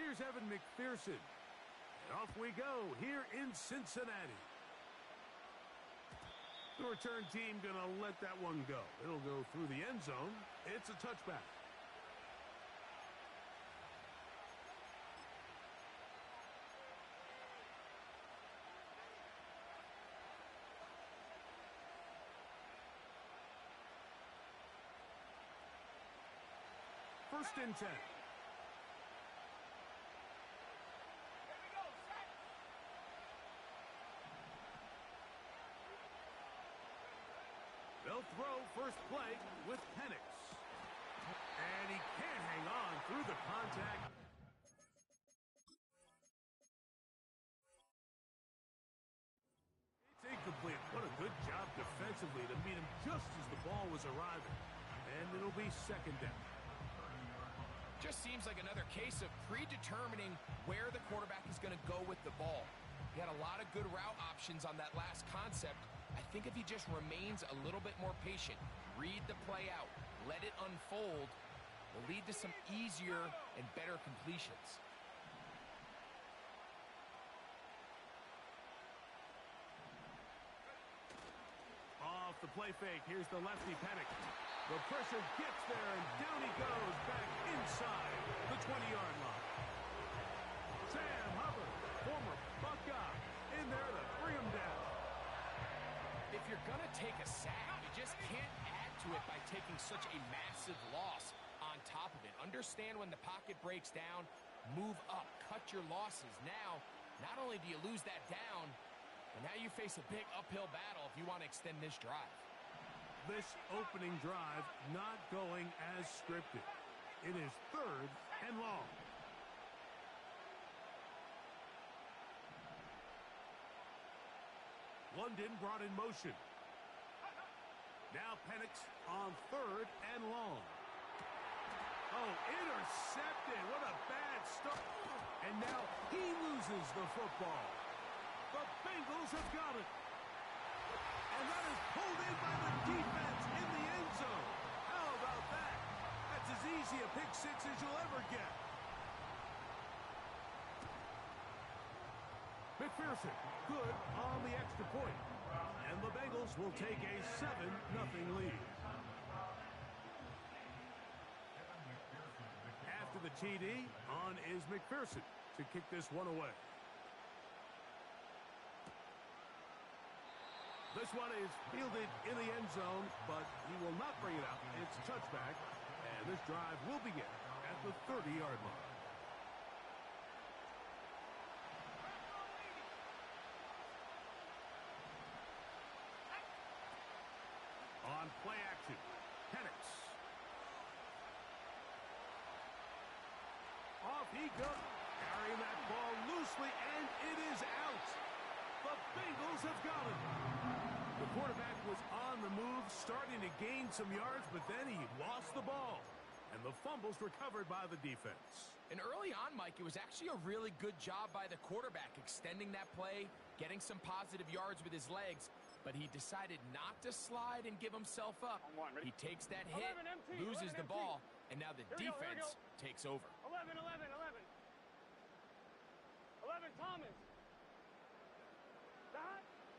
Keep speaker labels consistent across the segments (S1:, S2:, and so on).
S1: Here's Evan McPherson. And off we go here in Cincinnati. The return team going to let that one go. It'll go through the end zone. It's a touchback. First and 10. They'll throw first play with Penix. And he can't hang on through the contact. It's incomplete. What a good job defensively to meet him just as the ball was arriving. And it'll be second down.
S2: Just seems like another case of predetermining where the quarterback is going to go with the ball. He had a lot of good route options on that last concept. I think if he just remains a little bit more patient, read the play out, let it unfold, will lead to some easier and better completions.
S1: Off the play fake, here's the lefty Penix. The pressure gets there, and down he goes back inside the 20-yard line. Sam Hubbard, former Buckeye, in there to bring him down.
S2: If you're going to take a sack, you just can't add to it by taking such a massive loss on top of it. Understand when the pocket breaks down, move up, cut your losses. Now, not only do you lose that down, but now you face a big uphill battle if you want to extend this drive.
S1: This opening drive not going as scripted. It is third and long. London brought in motion. Now Penix on third and long. Oh, intercepted. What a bad start. And now he loses the football. The Bengals have got it. And that is pulled in by the defense in the end zone. How about that? That's as easy a pick six as you'll ever get. McPherson, good on the extra point. And the Bengals will take a 7-0 lead. After the TD, on is McPherson to kick this one away. This one is fielded in the end zone, but he will not bring it out. It's a touchback, and this drive will begin at the 30-yard line. On play action, Penix. Off he goes, carrying that ball loosely, and it is out. The Bengals have got it. The quarterback was on the move, starting to gain some yards, but then he lost the ball. And the fumble's recovered by the defense.
S2: And early on, Mike, it was actually a really good job by the quarterback, extending that play, getting some positive yards with his legs, but he decided not to slide and give himself up. He takes that hit, loses the ball, and now the defense takes over.
S3: 11, Thomas.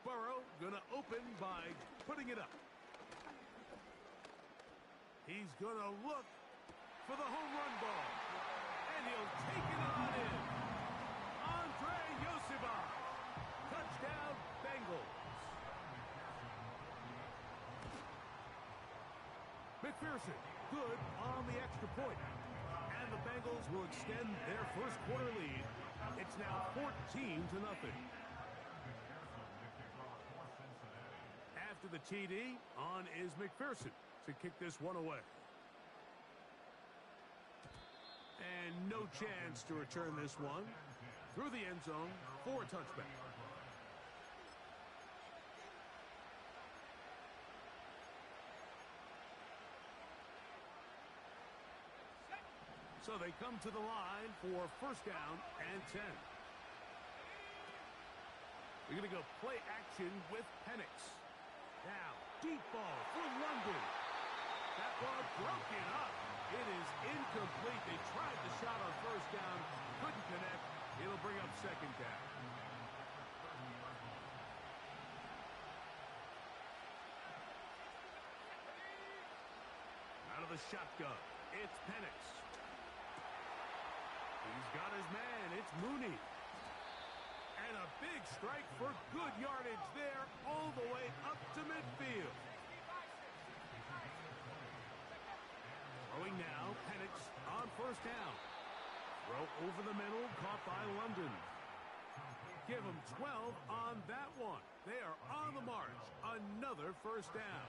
S1: Burrow gonna open by putting it up. He's gonna look for the home run ball, and he'll take it on in. Andre Yosibah, touchdown Bengals. McPherson, good on the extra point, and the Bengals will extend their first quarter lead. It's now 14-0. After the TD, on is McPherson to kick this one away. And no chance to return this one through the end zone for a touchback. So they come to the line for first down and 10. We're going to go play action with Penix. Now, deep ball for London. That ball broken up. It is incomplete. They tried the shot on first down. Couldn't connect. It'll bring up second down. Out of the shotgun, it's Penix. He's got his man. It's Mooney. And a big strike for good yardage there all the way up to midfield. Throwing now, Penix on first down. Throw over the middle, caught by London. Give him 12 on that one. They are on the march. Another first down.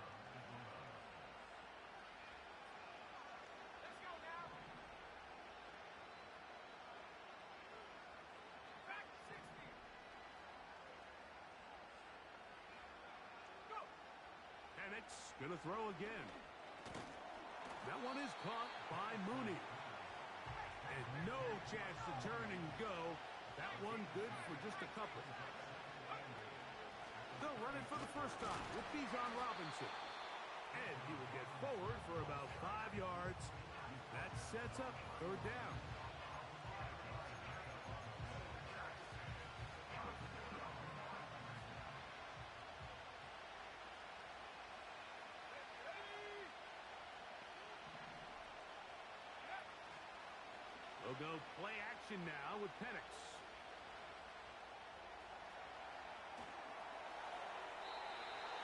S1: Penix gonna throw again. That one is caught by Mooney. And no chance to turn and go. That one good for just a couple. They'll run it for the first time with Bijan Robinson. And he will get forward for about 5 yards. That sets up third down. They'll go play action now with Penix.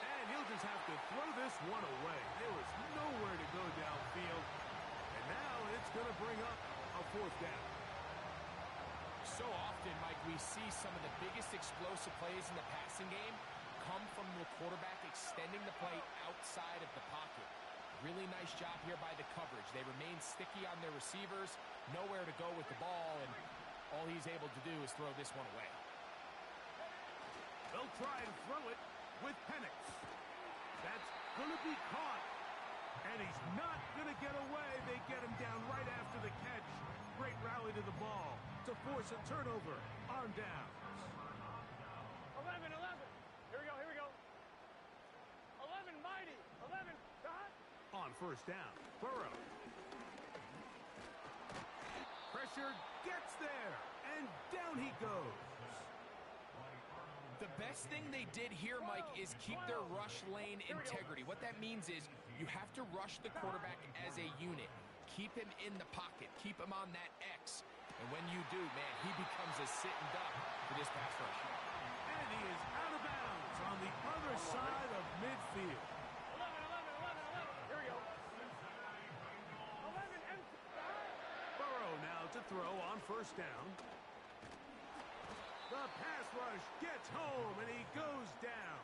S1: And he'll just have to throw this one away. There was nowhere to go downfield. And now it's going to bring up a fourth down.
S2: So often, Mike, we see some of the biggest explosive plays in the passing game come from the quarterback extending the play outside of the pocket. Really nice job here by the coverage. They remain sticky on their receivers, nowhere to go with the ball, and all he's able to do is throw this one away.
S1: They'll try and throw it with Penix. That's going to be caught. And he's not going to get away. They get him down right after the catch. Great rally to the ball to force a turnover on downs.
S3: 11. Here we go. 11, mighty. 11, dot.
S1: On first down, Burrow. Pressure gets there, and down he goes.
S2: The best thing they did here, Mike, is keep their rush lane integrity. What that means is you have to rush the quarterback as a unit. Keep him in the pocket. Keep him on that X. And when you do, man, he becomes a sitting duck for this pass rush.
S1: And he is out of bounds on the other side of midfield.
S3: 11. Here we go. 11, empty.
S1: Burrow now to throw on first down. The pass rush gets home, and he goes down.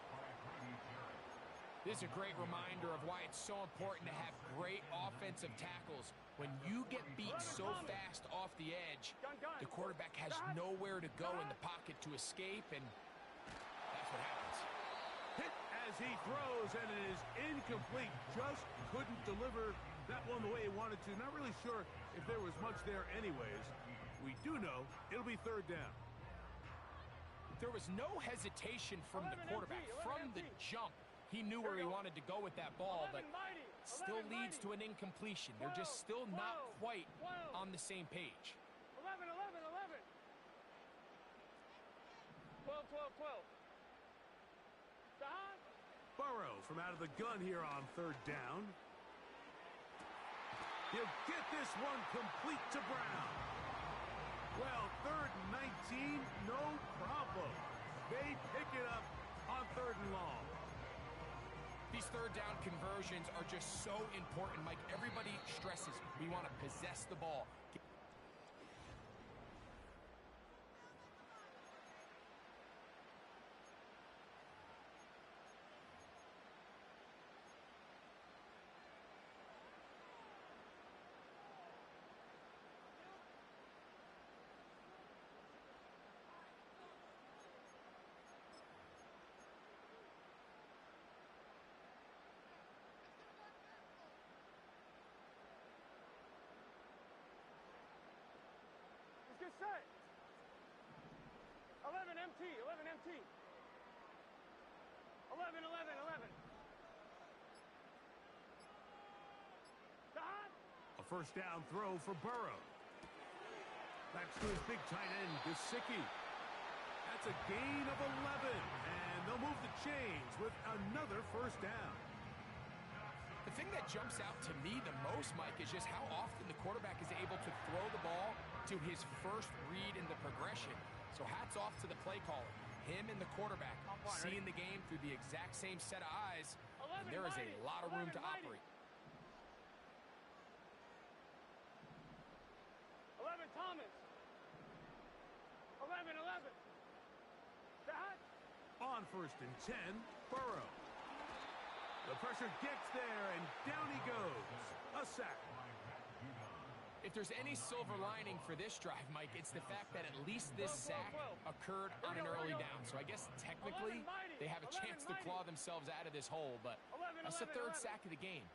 S2: This is a great reminder of why it's so important to have great offensive tackles. When you get beat so fast off the edge, the quarterback has nowhere to go in the pocket to escape, and that's what happens.
S1: Hit as he throws, and it is incomplete. Just couldn't deliver that one the way he wanted to. Not really sure if there was much there anyways. We do know it'll be third down.
S2: There was no hesitation from the quarterback. From the jump, he knew where he wanted to go with that ball, but still leads to an incompletion. They're just still not quite on the same page.
S3: 11. 12. Dot.
S1: Burrow from out of the gun here on third down. He'll get this one complete to Brown. Well, third and 19, no problem. They pick it up on third and long.
S2: These third down conversions are just so important, Mike. Everybody stresses we want to possess the ball.
S3: Get set. 11 MT. 11. Dot.
S1: A first down throw for Burrow. That's to his big tight end, Gesicki. That's a gain of 11. And they'll move the chains with another first down.
S2: The thing that jumps out to me the most, Mike, is just how often the quarterback is able to throw the ball to his first read in the progression. So hats off to the play caller. Him and the quarterback seeing the game through the exact same set of eyes. And there is a lot of room to operate.
S3: 11, Thomas. 11. That.
S1: On first and 10, Burrow. The pressure gets there, and down he goes. A sack.
S2: If there's any silver lining for this drive, Mike, it's the fact that at least this sack occurred on an early down. So I guess technically they have a chance to claw themselves out of this hole, but that's the third sack of the game.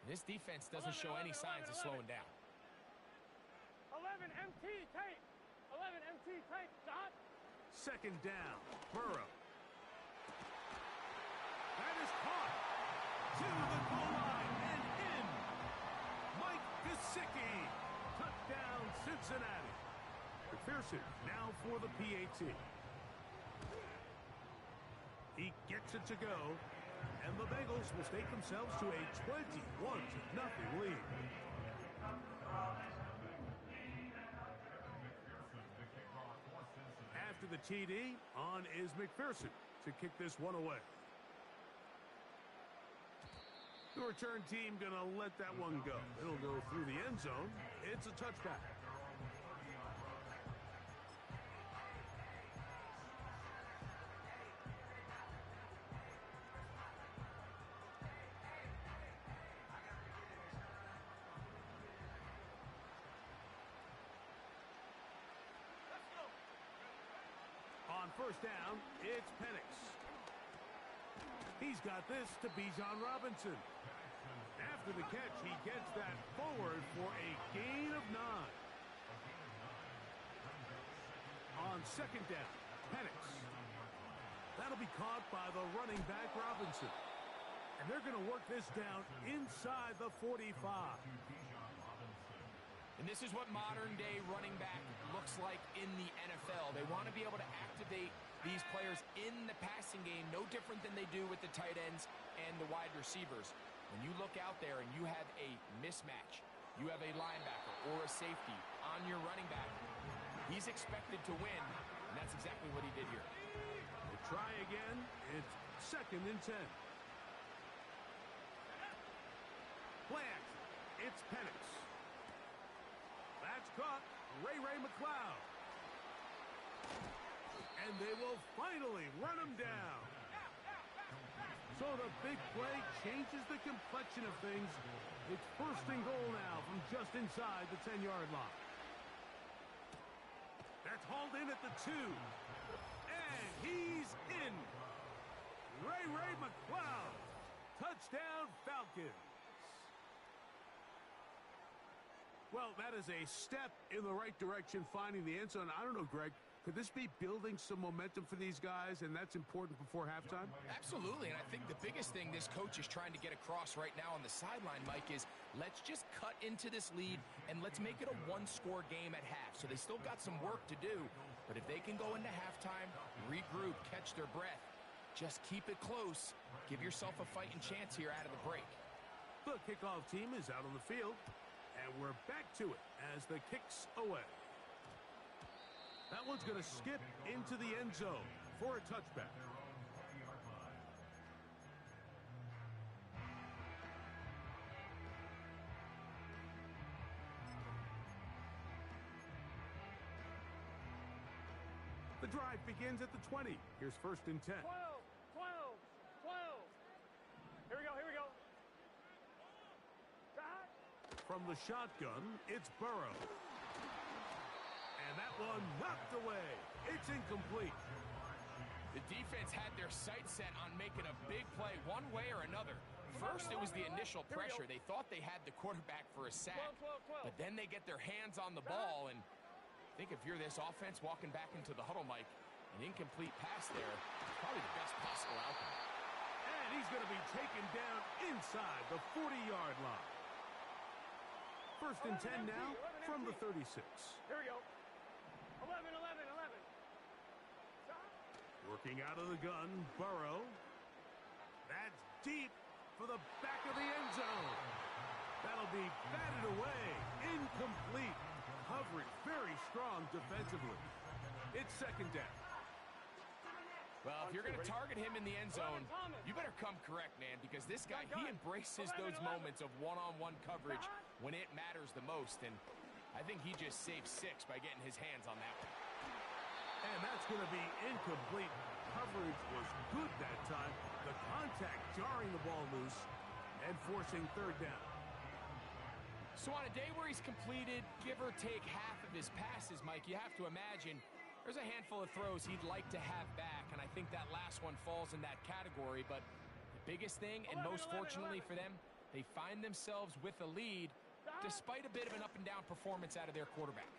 S2: This defense doesn't show any signs of slowing down.
S3: 11 MT tape. 11 MT tape. Stop.
S1: Second down, Burrow. That is caught to the goal line and in. Mike Gesicki. Touchdown, Cincinnati. McPherson now for the PAT. He gets it to go, and the Bengals will stake themselves to a 21-0 lead. After the TD, on is McPherson to kick this one away. The return team going to let that one go. It'll go through the end zone. It's a touchback. On first down, it's Penix. He's got this to Bijan Robinson. After the catch, he gets that forward for a gain of 9. On second down, Penix. That'll be caught by the running back Robinson. And they're going to work this down inside the 45.
S2: And this is what modern-day running back looks like in the NFL. They want to be able to activate these players in the passing game, no different than they do with the tight ends and the wide receivers. When you look out there and you have a mismatch, you have a linebacker or a safety on your running back, he's expected to win, and that's exactly what he did here.
S1: They try again. It's second and 10. Plant. It's Penix. That's caught. Ray McLeod. And they will finally run him down. So the big play changes the complexion of things. It's first and goal now from just inside the 10-yard line. That's hauled in at the 2. And he's in. Ray McLeod. Touchdown, Falcons. Well, that is a step in the right direction, finding the end zone. I don't know, Greg. Could this be building some momentum for these guys, and that's important before halftime?
S2: Absolutely, and I think the biggest thing this coach is trying to get across right now on the sideline, Mike, is let's just cut into this lead, and let's make it a one-score game at half. So they still got some work to do, but if they can go into halftime, regroup, catch their breath, just keep it close, give yourself a fighting chance here out of the break.
S1: The kickoff team is out on the field, and we're back to it as the kick's away. That one's going to skip into the end zone for a touchback. The drive begins at the 20. Here's first and 10.
S3: 12. Here we go. That.
S1: From the shotgun, it's Burrow. And that one knocked away. It's incomplete.
S2: The defense had their sights set on making a big play one way or another. First, it was the initial pressure. They thought they had the quarterback for a sack.
S3: 12.
S2: But then they get their hands on the ball. And I think if you're this offense walking back into the huddle, Mike, an incomplete pass there, probably the best possible outcome.
S1: And he's going to be taken down inside the 40-yard line. First and 10 now from the 36.
S3: Here we go. 11, 11, 11.
S1: Working out of the gun, Burrow. That's deep for the back of the end zone. That'll be batted away. Incomplete. Coverage very strong defensively. It's second down.
S2: Well, if you're going to target him in the end zone, you better come correct, man, because this guy, he embraces those moments of one-on-one coverage when it matters the most, and I think he just saved 6 by getting his hands on that one.
S1: And that's going to be incomplete. Coverage was good that time. The contact jarring the ball loose and forcing third down.
S2: So on a day where he's completed, give or take half of his passes, Mike, you have to imagine there's a handful of throws he'd like to have back, and I think that last one falls in that category. But the biggest thing, and most fortunately for them, they find themselves with a lead despite a bit of an up-and-down performance out of their quarterback.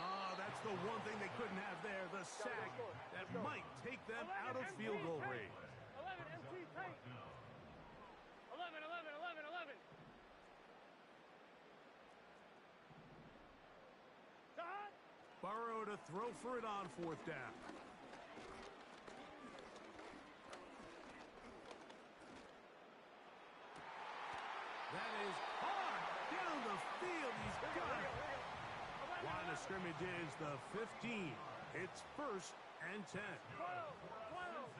S1: Oh, that's the one thing they couldn't have there, the sack that might take them out of field goal range.
S3: 11, MT, tight. 11, 11, 11, 11.
S1: Burrow to throw for it on fourth down. That is hard down the field. He's got it. Line of scrimmage is the 15. It's first and 10.
S3: 12, 12,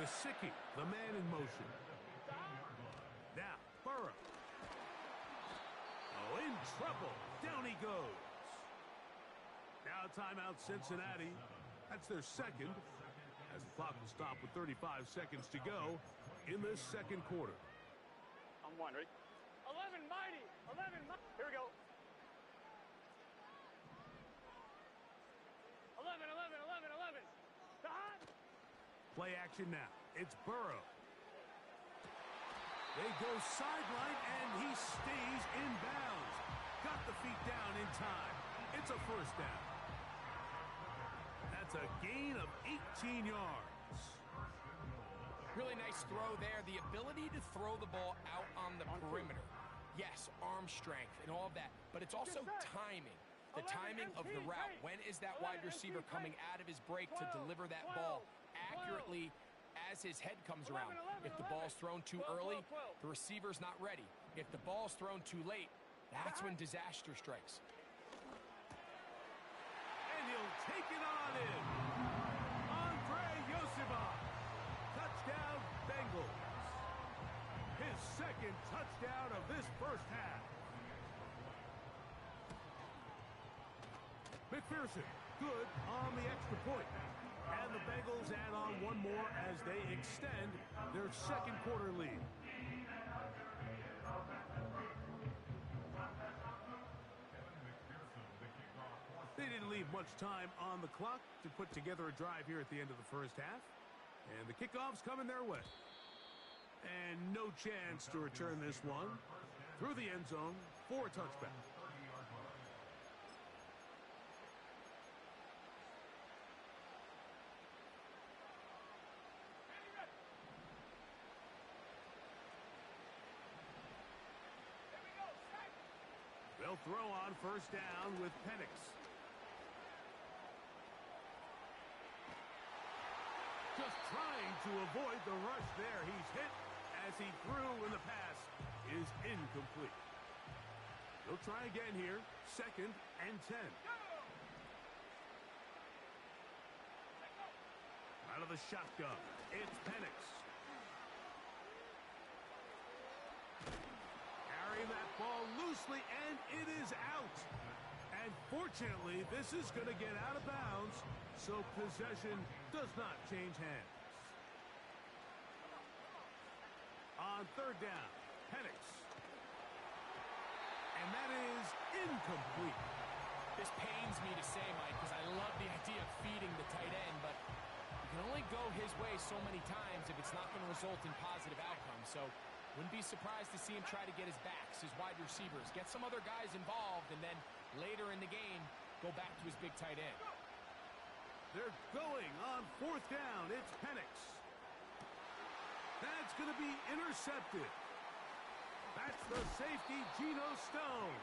S3: 12.
S1: Gesicki, the man in motion. Now, Burrow. Oh, in trouble. Down he goes. Now timeout Cincinnati. That's their second. As the clock will stop with 35 seconds to go in this second quarter.
S3: I'm one, ready? 11, mighty. 11, mighty. Here we go. 11, 11, 11, 11. Dot.
S1: Play action now. It's Burrow. They go sideline, and he stays in bounds. Got the feet down in time. It's a first down. That's a gain of 18 yards.
S2: Really nice throw there. The ability to throw the ball out on the perimeter. Yes, arm strength and all of that, but it's also timing. The timing of the route. When is that wide receiver coming out of his break to deliver that ball accurately as his head comes around? If the ball's thrown too early, the receiver's not ready. If the ball's thrown too late, that's when disaster strikes.
S1: And he'll take it on in. Andre Yosibov. Touchdown, Bengals. His second touchdown of this first half. McPherson, good on the extra point. And the Bengals add on one more as they extend their second quarter lead. They didn't leave much time on the clock to put together a drive here at the end of the first half. And the kickoff's coming their way. And no chance to return this one through the end zone for a touchback. They'll throw on first down with Penix. Just trying to avoid the rush there. He's hit as he threw when the pass is incomplete. They'll try again here. Second and 10. Out of the shotgun, it's Penix. Carrying that ball loosely, and it is out. And fortunately, this is going to get out of bounds, so possession does not change hands. On third down, Penix. And that is incomplete.
S2: This pains me to say, Mike, because I love the idea of feeding the tight end, but you can only go his way so many times if it's not going to result in positive outcomes. So wouldn't be surprised to see him try to get his backs, his wide receivers, get some other guys involved, and then later in the game, go back to his big tight end.
S1: They're going on fourth down. It's Penix. That's going to be intercepted. That's the safety, Geno Stone.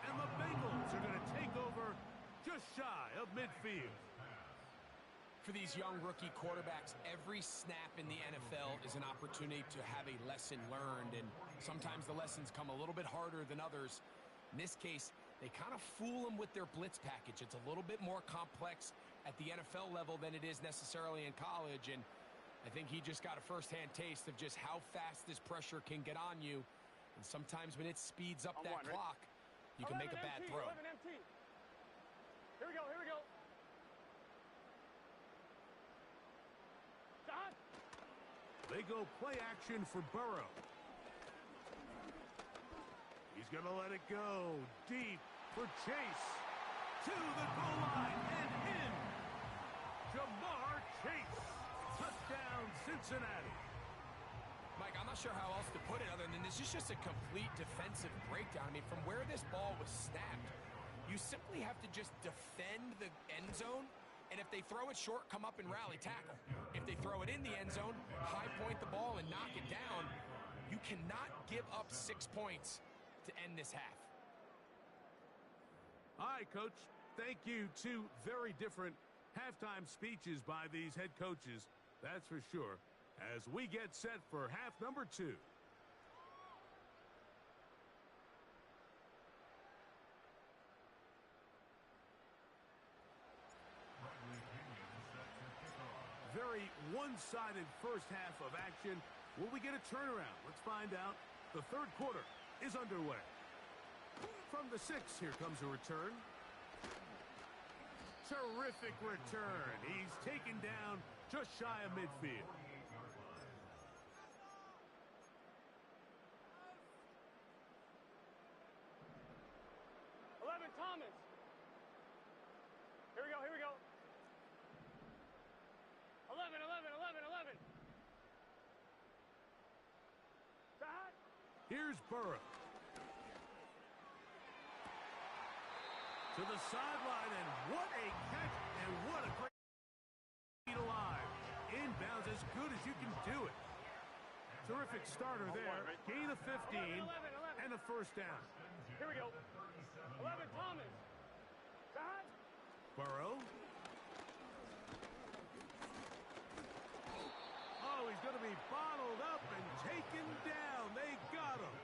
S1: And the Bengals are going to take over just shy of midfield.
S2: For these young rookie quarterbacks, every snap in the NFL is an opportunity to have a lesson learned, and sometimes the lessons come a little bit harder than others. In this case, they kind of fool them with their blitz package. It's a little bit more complex at the NFL level than it is necessarily in college, and I think he just got a first-hand taste of just how fast this pressure can get on you, and sometimes when it speeds up that clock, you can make a bad throw.
S3: 11 MT. Here we go, here we go. John.
S1: They go play action for Burrow. He's going to let it go deep for Chase. To the goal line and in. Jamar Chase. Touchdown, Cincinnati.
S2: Mike, I'm not sure how else to put it other than this is just a complete defensive breakdown. I mean, from where this ball was snapped, you simply have to just defend the end zone, and if they throw it short, come up and rally tackle. If they throw it in the end zone, high point the ball and knock it down. You cannot give up 6 points to end this half.
S1: All right, Coach. Thank you. Two very different halftime speeches by these head coaches, that's for sure, as we get set for half number 2. Very one-sided first half of action. Will we get a turnaround? Let's find out. The third quarter is underway. From the 6, here comes a return. Terrific return. He's taken down just shy of midfield.
S3: Thomas. Here we go, here we go. 11, 11, 11, 11. Shot.
S1: Here's Burrow. To the sideline, and what a catch, and what a great lead alive. Inbounds as good as you can do it. Terrific starter there. Gain of 15 and a first down.
S3: Here we go. 11, Thomas. Shot.
S1: Burrow. Oh, he's going to be bottled up and taken down. They got him.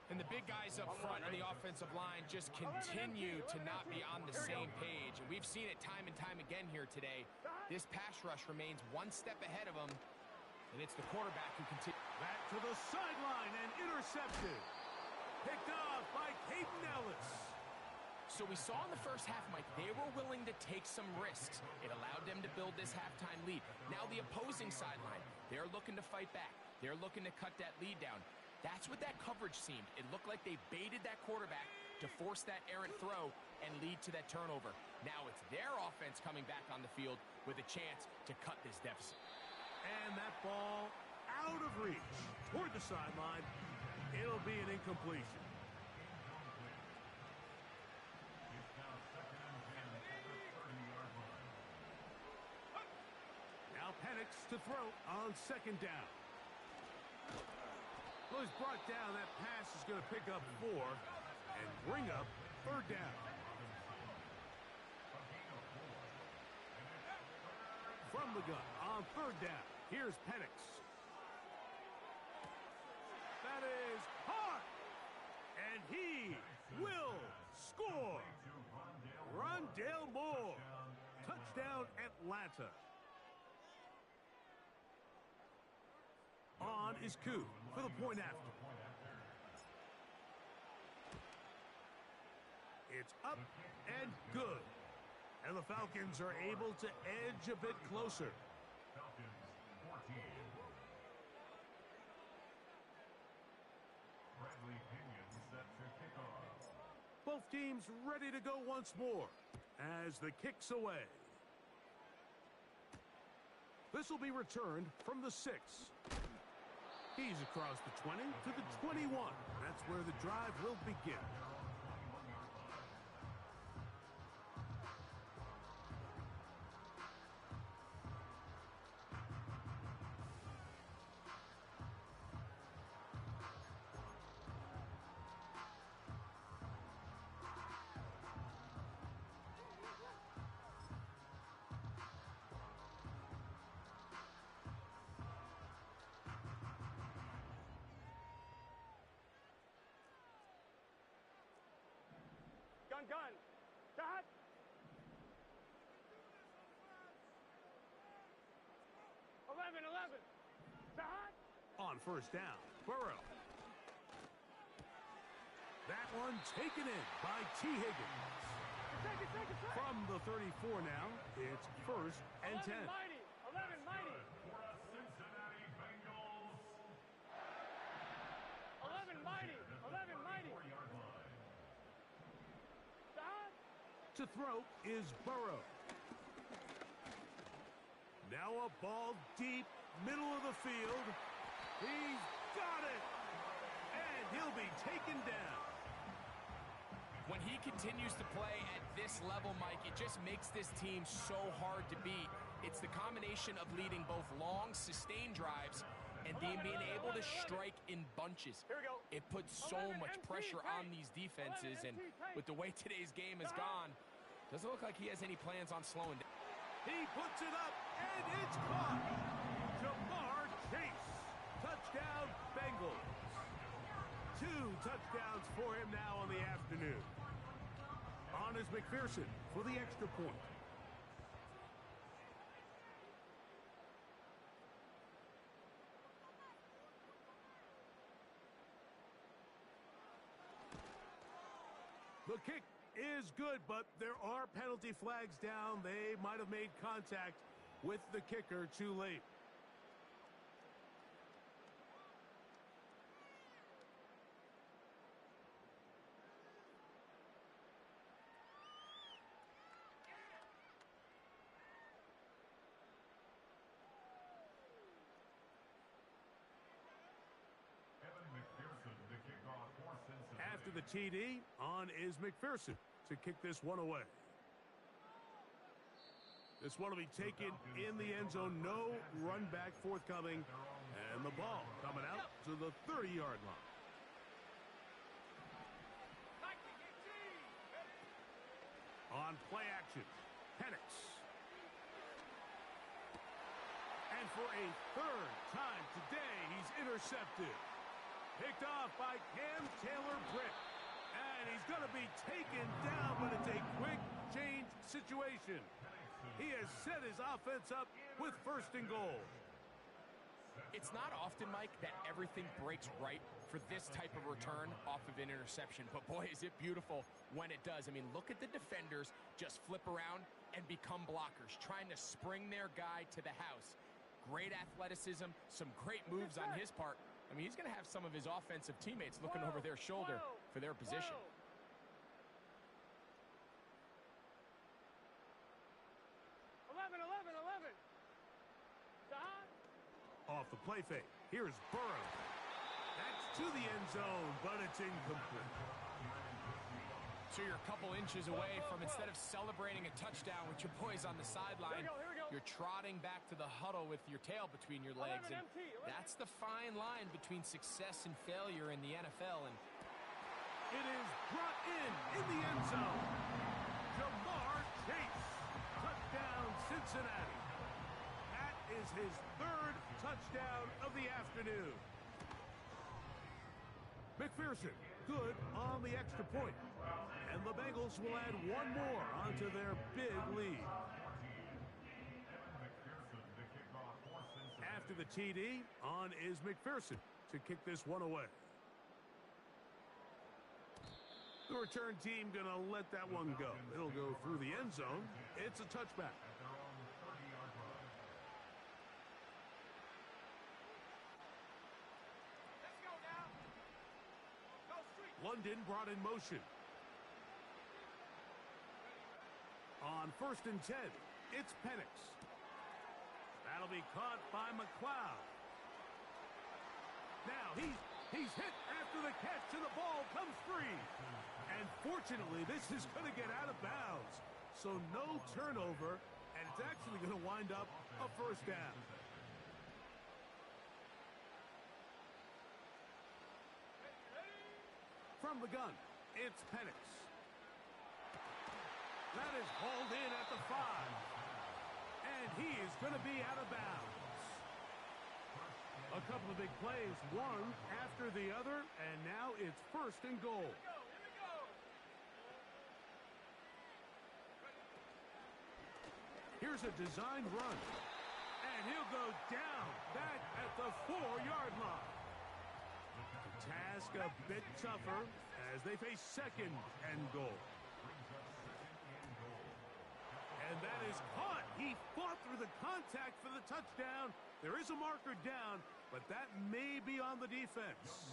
S2: And the big guys up front on the offensive line just continue to not be on the same page. And we've seen it time and time again here today. This pass rush remains one step ahead of them, and it's the quarterback who continues.
S1: Back to the sideline and intercepted. Picked off by Caden Ellis.
S2: So we saw in the first half, Mike, they were willing to take some risks. It allowed them to build this halftime lead. Now the opposing sideline, they're looking to fight back. They're looking to cut that lead down. That's what that coverage seemed. It looked like they baited that quarterback to force that errant throw and lead to that turnover. Now it's their offense coming back on the field with a chance to cut this deficit.
S1: And that ball out of reach toward the sideline. It'll be an incompletion. Now Penix to throw on second down. Well, he's brought down. That pass is going to pick up 4 and bring up third down. From the gun on third down. Here's Penix. That is hard. And he will score. Rondale Moore. Touchdown, Atlanta. On is Koo for the point after. It's up and good. And the Falcons are able to edge a bit closer. Both teams ready to go once more as the kick's away. This will be returned from the 6. He's across the 20 to the 21. That's where the drive will begin. on first down. Burrow. That one taken in by T. Higgins. From the 34 now, it's first and 10.
S3: 11 mighty. 11 mighty. 11 mighty. 11 mighty. Stop.
S1: To throw is Burrow. Now a ball deep, middle of the field. He's got it. And he'll be taken down.
S2: When he continues to play at this level, Mike, it just makes this team so hard to beat. It's the combination of leading both long, sustained drives and being able to strike in bunches. It puts so much pressure on these defenses, and with the way today's game has gone, doesn't look like he has any plans on slowing down.
S1: He puts it up, and it's caught. Jamar Chase. Touchdown, Bengals. 2 touchdowns for him now on the afternoon. On is McPherson for the extra point. The kick is good, but there are penalty flags down. They might have made contact with the kicker too late. After the TD, on is McPherson to kick this one away. This one will be taken in the end zone. No run back forthcoming. And the ball coming out to the 30-yard line. On play action, Penix. And for a third time today, he's intercepted. Picked off by Cam Taylor-Britt. And he's going to be taken down, but it's a quick change situation. He has set his offense up with first and goal.
S2: It's not often, Mike, that everything breaks right for this type of return off of an interception. But boy, is it beautiful when it does. I mean, look at the defenders just flip around and become blockers, trying to spring their guy to the house. Great athleticism, some great moves on his part. I mean, he's going to have some of his offensive teammates looking over their shoulder for their position.
S3: 11.
S1: Off the play fake. Here's Burrow. That's to the end zone, but it's incomplete.
S2: So you're a couple inches away from, instead of celebrating a touchdown with your boys on the sideline, you're trotting back to the huddle with your tail between your legs. And that's the fine line between success and failure in the NFL. And
S1: it is brought in the end zone. Jamar Chase. Touchdown, Cincinnati. That is his third touchdown of the afternoon. McPherson, good on the extra point. And the Bengals will add one more onto their big lead. After the TD, on is McPherson to kick this one away. The return team going to let that one go. It'll go through the end zone. It's a touchback. London brought in motion. On first and 10, it's Penix. That'll be caught by McLeod. Now he's hit after the catch, and the ball comes free. And fortunately, this is going to get out of bounds. So no turnover, and it's actually going to wind up a first down. From the gun, it's Penix. That is hauled in at the 5. And he is going to be out of bounds. A couple of big plays, one after the other, and now it's first and goal. Here's a designed run. And And he'll go down back at the 4-yard line. The task a bit tougher as they face second and goal. And that is caught. He fought through the contact for the touchdown. There is a marker down, but that may be on the defense.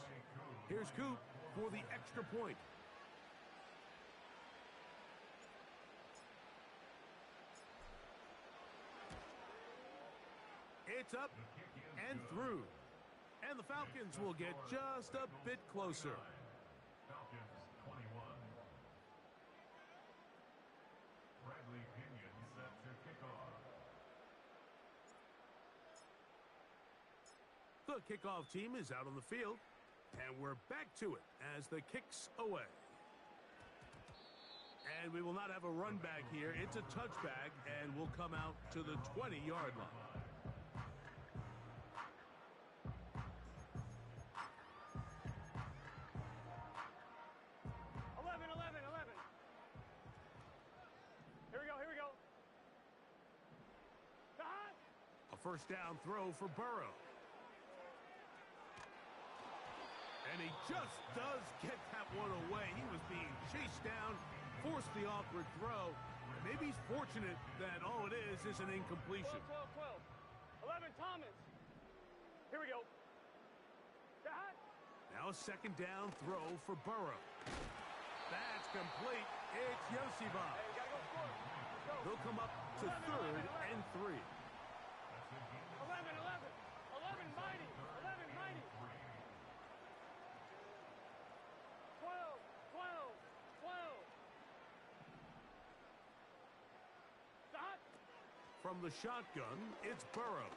S1: Here's Coop for the extra point. It's up and through. And the Falcons will get just a bit closer. The kickoff team is out on the field, and we're back to it as the kick's away. And we will not have a run back here. It's a touchback, and we'll come out to the 20-yard line. First down throw for Burrow. And he just does get that one away. He was being chased down, forced the awkward throw. And maybe he's fortunate that all it is an incompletion.
S3: 12. 11, Thomas. Here we go.
S1: Now a second down throw for Burrow. That's complete. It's Yosiva.
S3: Hey, we gotta go score. Go.
S1: They'll come up to 3rd and 3.
S3: 11 mighty. 12. Stop.
S1: From the shotgun, it's Burrow.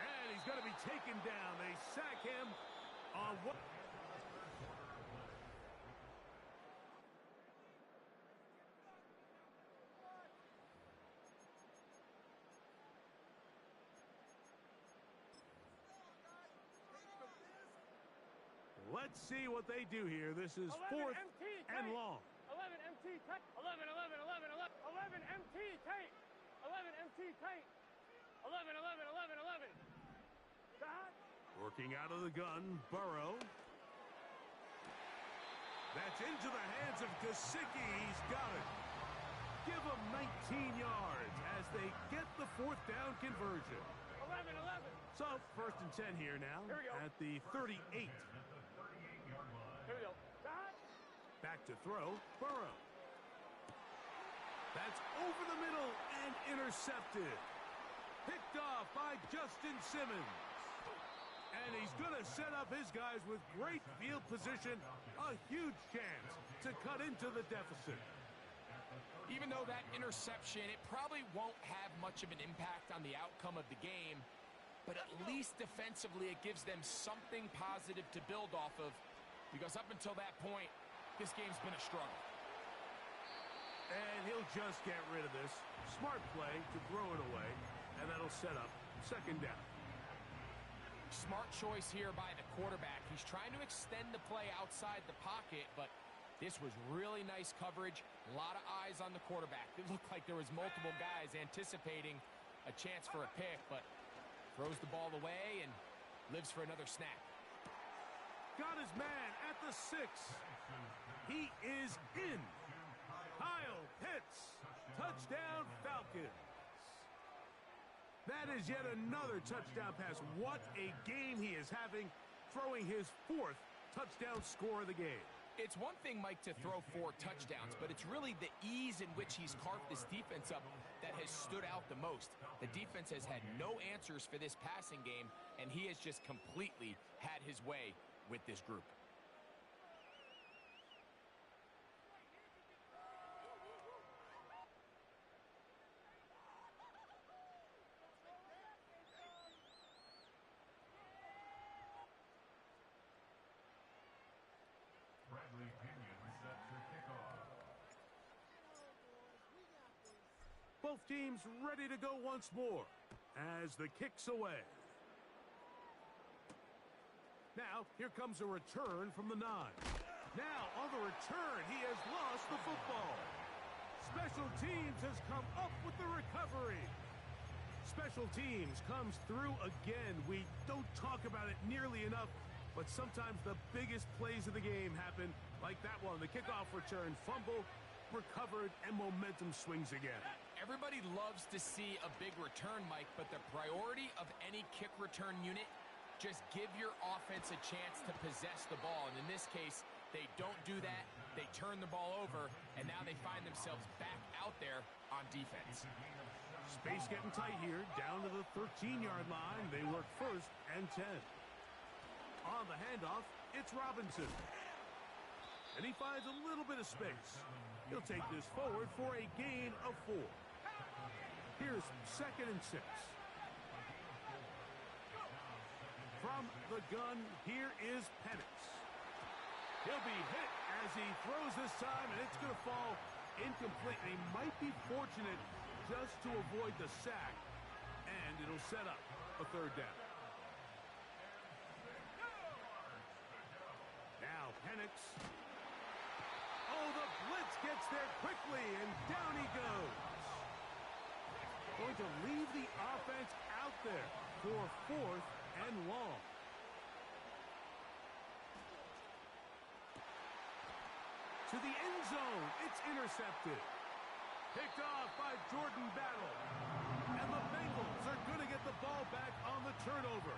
S1: And he's going to be taken down. They sack him on what? Let's see what they do here. This is 4th and long.
S3: 11 MT tight. 11 MT tight. 11 MT tight. 11. Stop.
S1: Working out of the gun, Burrow. That's into the hands of Gesicki. He's got it. Give him 19 yards as they get the 4th down conversion.
S3: 11.
S1: So, 1st and 10 here now at the 38.
S3: Here we go.
S1: Back to throw, Burrow. That's over the middle and intercepted. Picked off by Justin Simmons. And he's going to set up his guys with great field position. A huge chance to cut into the deficit.
S2: Even though that interception, it probably won't have much of an impact on the outcome of the game, but at least defensively it gives them something positive to build off of, because up until that point, this game's been a struggle.
S1: And he'll just get rid of this. Smart play to throw it away, and that'll set up 2nd down.
S2: Smart choice here by the quarterback. He's trying to extend the play outside the pocket, but this was really nice coverage. A lot of eyes on the quarterback. It looked like there was multiple guys anticipating a chance for a pick, but throws the ball away and lives for another snap.
S1: Got his man at the 6. He is in. Kyle Pitts. Touchdown, Falcons. That is yet another touchdown pass. What a game he is having, throwing his 4th touchdown score of the game.
S2: It's one thing, Mike, to throw 4 touchdowns, but it's really the ease in which he's carved this defense up that has stood out the most. The defense has had no answers for this passing game, and he has just completely had his way with this group.
S1: Both teams ready to go once more as the kick's away. Now, here comes a return from the 9. Now, on the return, he has lost the football. Special teams has come up with the recovery. Special teams comes through again. We don't talk about it nearly enough, but sometimes the biggest plays of the game happen like that one. The kickoff return, fumble, recovered, and momentum swings again.
S2: Everybody loves to see a big return, Mike, but the priority of any kick return unit, just give your offense a chance to possess the ball. And in this case, they don't do that. They turn the ball over, and now they find themselves back out there on defense.
S1: Space getting tight here, down to the 13-yard line. They work 1st and 10. On the handoff, it's Robinson. And he finds a little bit of space. He'll take this forward for a gain of 4. Here's 2nd and 6. From the gun, here is Penix. He'll be hit as he throws this time, and it's going to fall incomplete. And he might be fortunate just to avoid the sack, and it'll set up a 3rd down. Now Penix. Oh, the blitz gets there quickly, and down he goes. Going to leave the offense out there for 4th and long. To the end zone, it's intercepted. Picked off by Jordan Battle. And the Bengals are going to get the ball back on the turnover.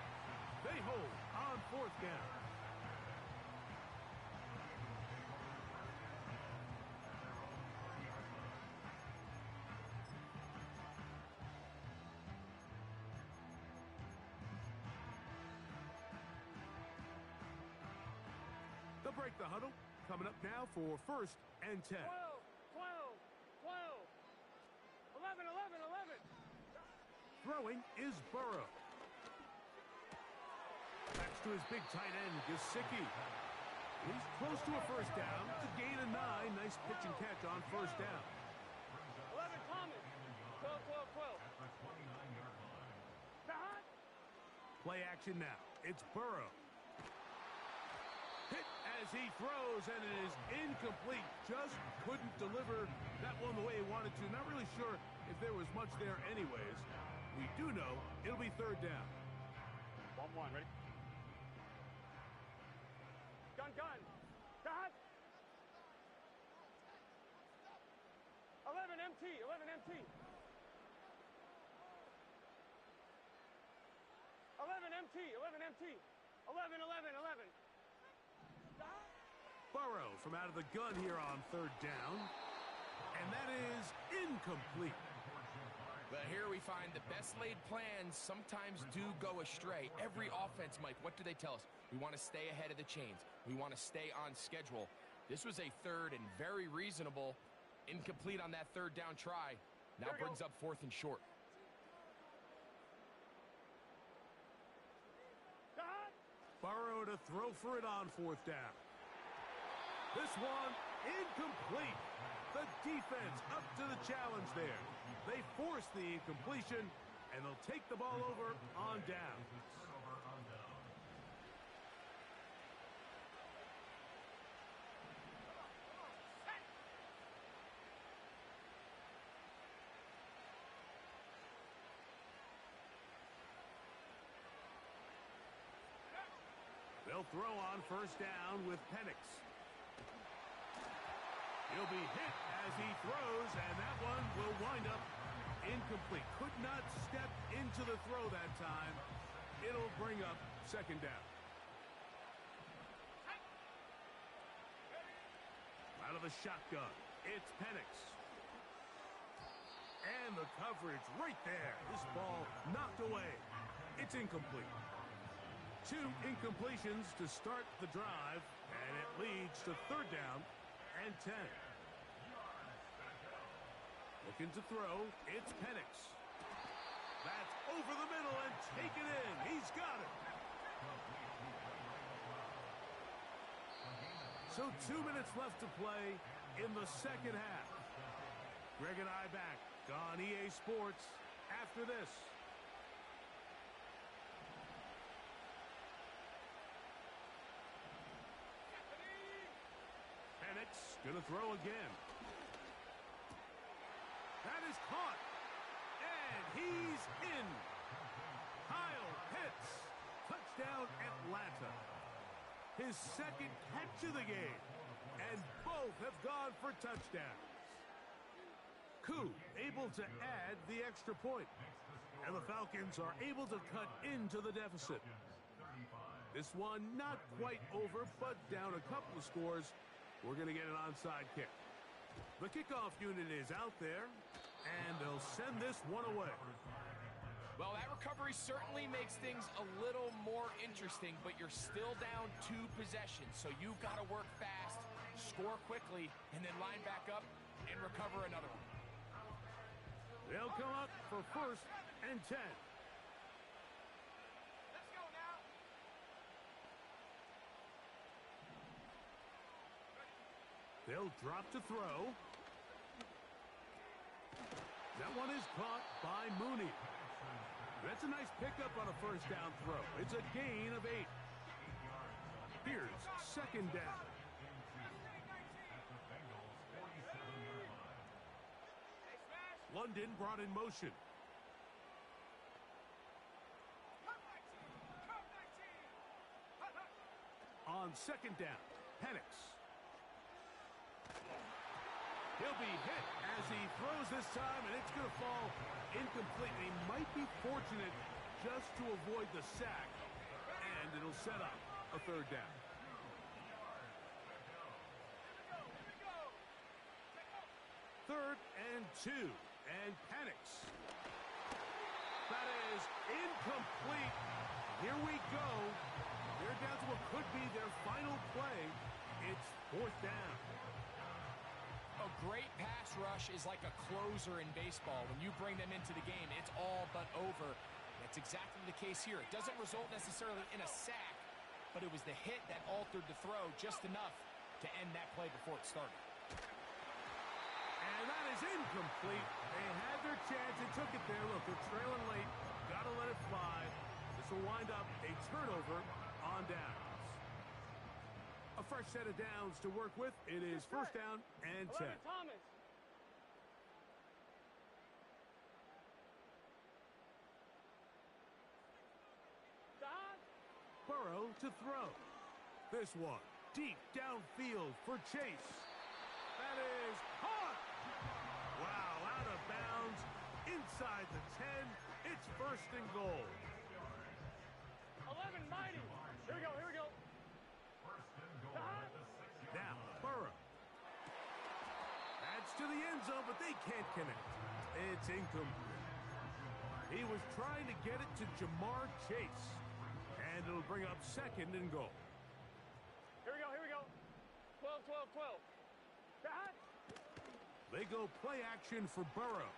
S1: They hold on 4th down. They'll break the huddle. Coming up now for 1st and 10.
S3: 12, 12, 12. 11, 11, 11.
S1: Throwing is Burrow. Backs to his big tight end, Gesicki. He's close to a 1st down. It's a gain of 9. Nice pitch and catch on 1st down.
S3: 11, Thomas. 12, 12, 12.
S1: Play action now. It's Burrow. Hit as he throws, and it is incomplete. Just couldn't deliver that one the way he wanted to. Not really sure if there was much there anyways. We do know it'll be 3rd down.
S3: 1-1, ready? Gun, gun. Gun. 11 MT, 11 MT. 11 MT, 11 MT. 11, 11, 11.
S1: Burrow from out of the gun here on 3rd down. And that is incomplete.
S2: But here we find the best laid plans sometimes do go astray. Every offense, Mike, what do they tell us? We want to stay ahead of the chains. We want to stay on schedule. This was a 3rd and very reasonable. Incomplete on that 3rd down try. Now brings up 4th and short.
S1: Burrow to throw for it on 4th down. This one incomplete. The defense up to the challenge there. They force the incompletion, and they'll take the ball over on down. They'll throw on 1st down with Penix. He'll be hit as he throws, and that one will wind up incomplete. Could not step into the throw that time. It'll bring up 2nd down. Out of the shotgun, it's Penix. And the coverage right there. This ball knocked away. It's incomplete. 2 incompletions to start the drive, and it leads to 3rd down and 10. Looking to throw, it's Penix. That's over the middle and taken in. He's got it. So 2 minutes left to play in the 2nd half. Greg and I back on EA Sports after this. Penix gonna throw again. That is caught. And He's in. Kyle Pitts. Touchdown, Atlanta. His second catch of the game. And both have gone for touchdowns. Koo able to add the extra point. And the Falcons are able to cut into the deficit. This one not quite over, but down a couple of scores. We're going to get an onside kick. The kickoff unit is out there, and they'll send this one away.
S2: Well, that recovery certainly makes things a little more interesting, but you're still down 2 possessions, so you've got to work fast, score quickly, and then line back up and recover another one.
S1: They'll come up for 1st and 10.
S2: Let's go now.
S1: They'll drop to throw. That one is caught by Mooney. That's a nice pickup on a 1st down throw. It's a gain of 8. Here's 2nd down. London brought in motion. On 2nd down, Penix. He'll be hit as he throws this time, and it's going to fall incomplete. He might be fortunate just to avoid the sack, and it'll set up a 3rd down. Third and 2, and Penix. That is incomplete. Here we go. They're down to what could be their final play. It's 4th down.
S2: A great pass rush is like a closer in baseball. When you bring them into the game, it's all but over. That's exactly the case here. It doesn't result necessarily in a sack, but it was the hit that altered the throw just enough to end that play before it started.
S1: And that is incomplete. They had their chance and took it there. Look, they're trailing late. Got to let it fly. This will wind up a turnover on downs. A fresh set of downs to work with. It is 1st down and 10.
S3: Thomas.
S1: Burrow to throw. This one deep downfield for Chase. That is caught. Wow, out of bounds inside the 10. It's 1st and goal.
S3: 11 mighty. Here we go, here we go.
S1: Now, Burrow. That's to the end zone, but they can't connect. It's incomplete. He was trying to get it to Jamar Chase. And it'll bring up 2nd and goal.
S3: Here we go, here we go. 12, 12, 12.
S1: They go play action for Burrow.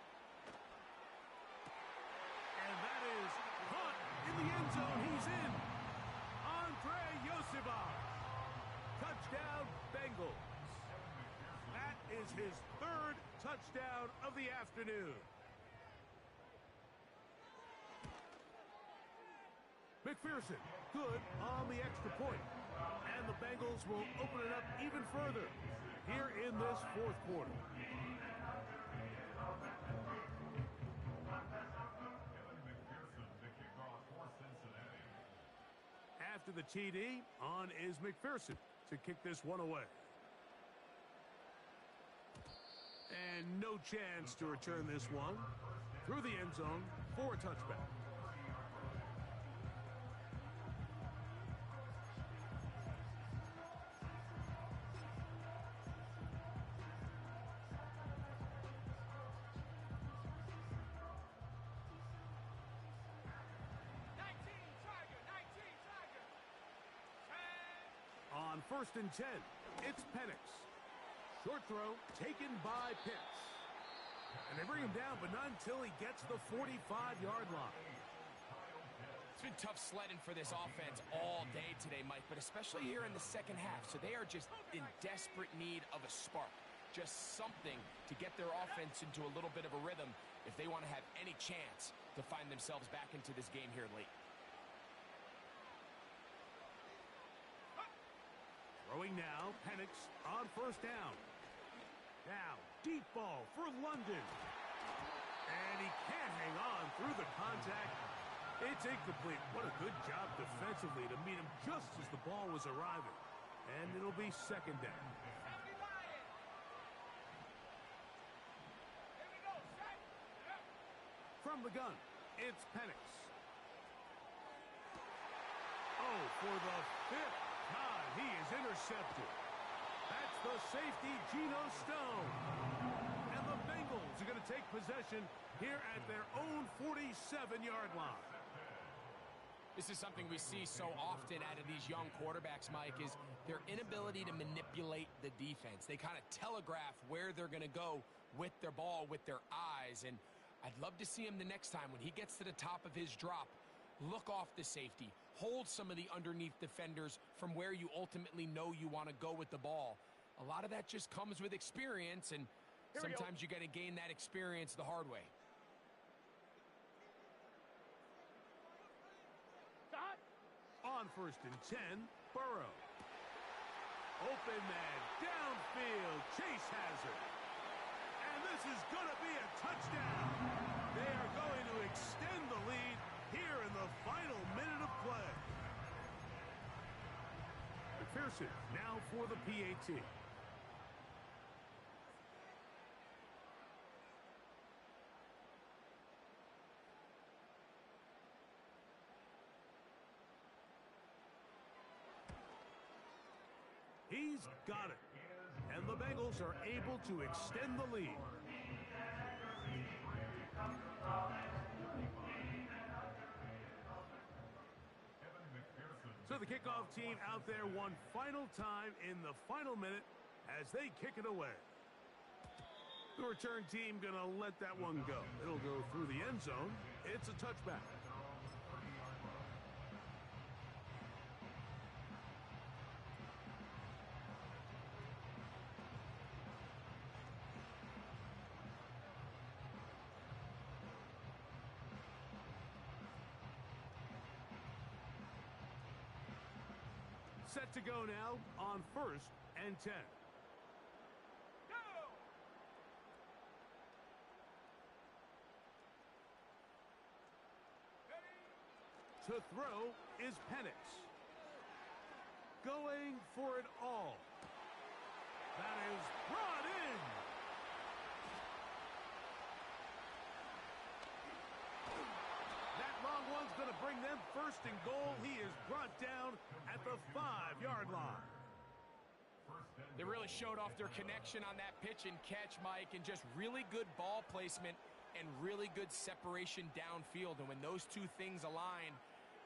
S1: And that is caught in the end zone. He's in. Andre Yosibov. Touchdown, Bengals. That is his 3rd touchdown of the afternoon. McPherson, good on the extra point. And the Bengals will open it up even further here in this 4th quarter. After the TD, on is McPherson to kick this one away. And no chance to return this one through the end zone for a touchback. On 1st and 10, it's Penix. Short throw taken by Pitts. And they bring him down, but not until he gets the 45-yard line.
S2: It's been tough sledding for this offense all day today, Mike, but especially here in the 2nd half. So they are just in desperate need of a spark. Just something to get their offense into a little bit of a rhythm if they want to have any chance to find themselves back into this game here late.
S1: Throwing now, Penix on 1st down. Now, deep ball for London. And he can't hang on through the contact. It's incomplete. What a good job defensively to meet him just as the ball was arriving. And it'll be second down. From the gun, it's Penix. Oh, for the fifth time, he is intercepted. That's the safety, Geno Stone. And the Bengals are going to take possession here at their own 47-yard line.
S2: This is something we see so often out of these young quarterbacks, Mike, is their inability to manipulate the defense. They kind of telegraph where they're going to go with their ball, with their eyes. And I'd love to see him the next time when he gets to the top of his drop. Look off the safety. Hold some of the underneath defenders from where you ultimately know you want to go with the ball. A lot of that just comes with experience, and sometimes you got to gain that experience the hard way.
S1: On 1st and 10, Burrow. Open man, downfield, Chase has it. And this is going to be a touchdown. They are going to extend the lead here in the final minute of play. McPherson now for the PAT. He's got it. And the Bengals are able to extend the lead. So the kickoff team out there one final time in the final minute as they kick it away. The return team going to let that one go. It'll go through the end zone. It's a touchback. Set to go now on 1st and 10.
S3: Go!
S1: To throw is Penix. Going for it all. That is brought in. That long one's going to bring them 1st and goal. He is brought down at the 5-yard line.
S2: They really showed off their connection on that pitch and catch, Mike, and just really good ball placement and really good separation downfield. And when those two things align,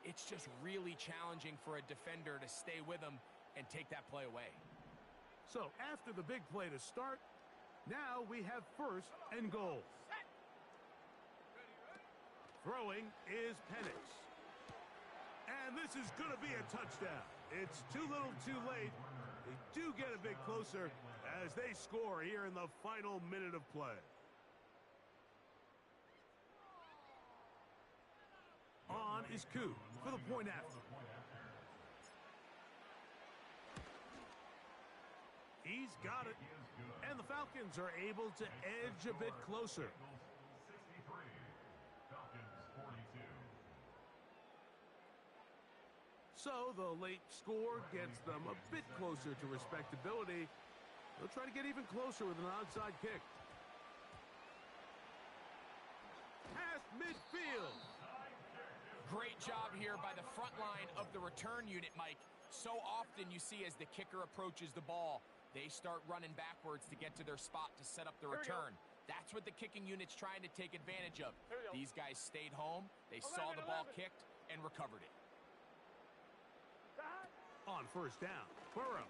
S2: it's just really challenging for a defender to stay with them and take that play away.
S1: So after the big play to start, now we have 1st and goal. Throwing is Penix. And this is going to be a touchdown. It's too little too late. They do get a bit closer as they score here in the final minute of play. On is Koo for the point after. He's got it. And the Falcons are able to edge a bit closer. So the late score gets them a bit closer to respectability. They'll try to get even closer with an onside kick. Past midfield.
S2: Great job here by the front line of the return unit, Mike. So often you see as the kicker approaches the ball, they start running backwards to get to their spot to set up the return. That's what the kicking unit's trying to take advantage of. These guys stayed home, they saw the ball kicked, and recovered it.
S1: On 1st down, Burrow.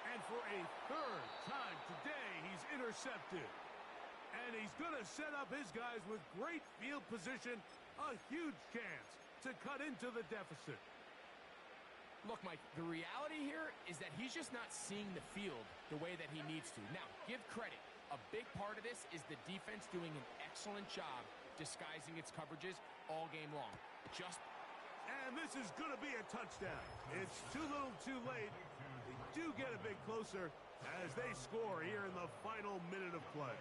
S1: And for a 3rd time today, he's intercepted. And he's going to set up his guys with great field position, a huge chance to cut into the deficit.
S2: Look, Mike, the reality here is that he's just not seeing the field the way that he needs to. Now, give credit. A big part of this is the defense doing an excellent job disguising its coverages all game long. And
S1: this is going to be a touchdown. It's too little too late. They do get a bit closer as they score here in the final minute of play.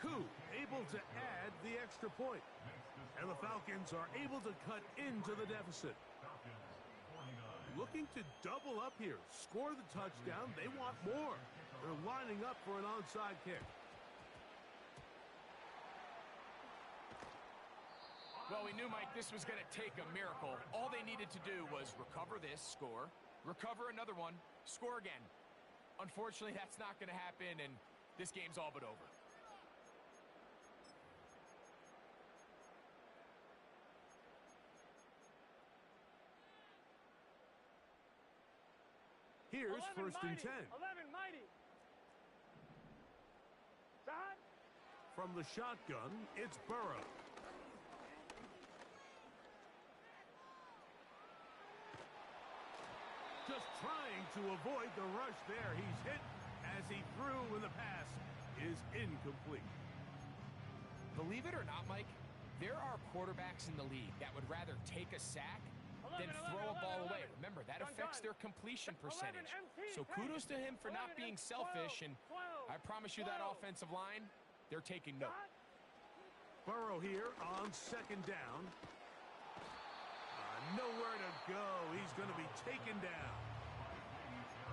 S1: Coup able to add the extra point. And the Falcons are able to cut into the deficit. Looking to double up here. Score the touchdown. They want more. They're lining up for an onside kick.
S2: Well, we knew, Mike, this was going to take a miracle. All they needed to do was recover this, score, recover another one, score again. Unfortunately, that's not going to happen, and this game's all but over.
S1: Here's first and 10.
S3: 11 mighty. Shot.
S1: From the shotgun, it's Burrow. Just trying to avoid the rush there. He's hit as he threw when the pass is incomplete.
S2: Believe it or not, Mike, there are quarterbacks in the league that would rather take a sack than throw a ball away. Remember, that affects their completion percentage. So kudos to him for not being selfish, and I promise you that offensive line, they're taking note.
S1: Burrow here on second down. Nowhere to go. He's going to be taken down.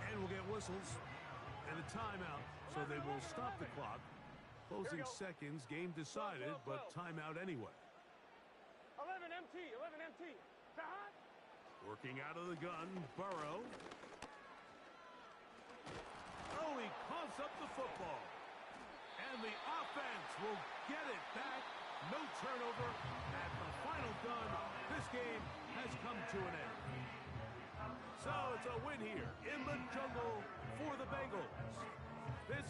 S1: And we'll get whistles and a timeout, so they will stop the clock. Closing seconds, game decided, but timeout anyway.
S3: 11 MT, 11 MT. Shot.
S1: Working out of the gun, Burrow. Oh, he coughs up the football. And the offense will get it back. No turnover at the final gun. This game has come to an end. So it's a win here in the jungle for the Bengals. This